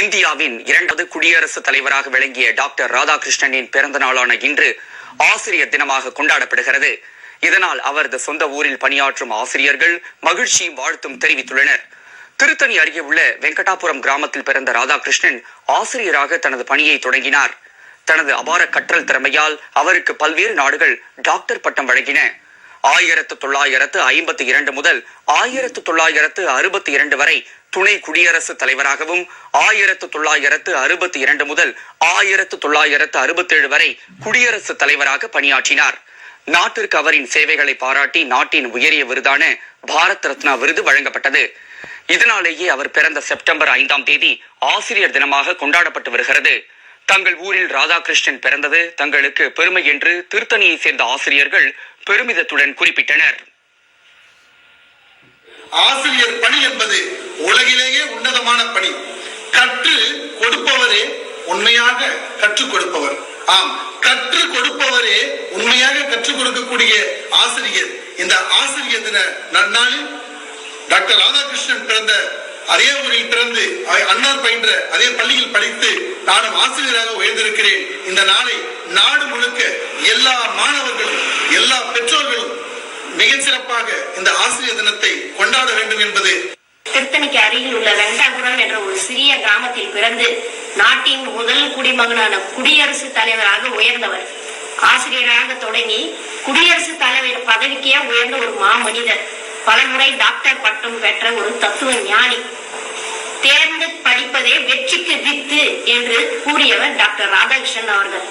இந்தியாவின் 2வது குடியரசுத் தலைவராக விளங்கிய டாக்டர் ராதாகிருஷ்ணனின் பிறந்த நாளான இன்று ஆசிரியர் தினமாக கொண்டாடப்படுகிறது. இதனால் அவரது சொந்த ஊரில் பணியாற்றும் ஆசிரியர்கள் மகிழ்ச்சி வாழ்த்தும் தெரிவித்துள்ளனர். திருத்தணி அருகே உள்ள வெங்கடாபுரம் கிராமத்தில் பிறந்த ராதாகிருஷ்ணன் ஆசிரியராக தனது பணியை தொடங்கினார். தனது அபார கற்றல் திறமையால் அவருக்கு பல்வேறு நாடுகள் டாக்டர் பட்டம் வழங்கின. 1952 முதல் 1962 வரை துணை குடியரசுத் தலைவராகவும் 1962 முதல் 1967 வரை குடியரசுத் தலைவராக பணியாற்றினார். நாட்டிற்கு அவரின் சேவைகளை பாராட்டி நாட்டின் உயரிய விருதான பாரத் ரத்னா விருது வழங்கப்பட்டது. இதனாலேயே அவர் பிறந்த செப்டம்பர் 5ஆம் தேதி ஆசிரியர் தினமாக கொண்டாடப்பட்டு வருகிறது. தங்கள் ஊரில் ராதாகிருஷ்ணன் பிறந்தது தங்களுக்கு பெருமை என்று திருத்தணியை சேர்ந்த ஆசிரியர்கள் பெருமிதத்துடன் குறிப்பிட்டனர். ஆசிரியர் பணி என்பது உலகிலேயே உன்னதமான பணி. கற்று கொடுப்பவரே உண்மையாக கற்றுக் கொடுப்பவர். ஆம், கற்றுக் கொடுப்பவரே உண்மையாக கற்றுக் கொடுக்கக்கூடிய ஆசிரியர். இந்த ஆசிரியர் தின நன்னாளில் டாக்டர் ராதாகிருஷ்ணன் பிறந்த அதே ஊரில் பிறந்து அன்னார் பயின்ற அதே பள்ளியில் படித்து நானும் ஆசிரியராக உயர்ந்திருக்கிறேன். இந்த நாளை நாடு முழுக்க எல்லா மாணவர்களும் எல்லா பெற்றோர்களும் மிகச் சிறப்பாக இந்த ஆசிரியர் தினத்தை கொண்டாட வேண்டும் என்பது. திருத்தணிக்கு அருகில் உள்ள வெங்கடாபுரம் என்ற ஒரு சிறிய கிராமத்தில் பிறந்து நாட்டின் முதல் குடிமகனான குடியரசுத் தலைவராக உயர்ந்தவர். ஆசிரியராக தொடங்கி குடியரசுத் தலைவர் பதவிக்கே உயர்ந்த ஒரு மாமனிதர். பலமுறை டாக்டர் பட்டம் பெற்ற ஒரு தத்துவ ஞானி. தேர்ந்து படிப்பதே வெற்றிக்கு வித்து என்று கூறியவர் டாக்டர் ராதாகிருஷ்ணன் அவர்கள்.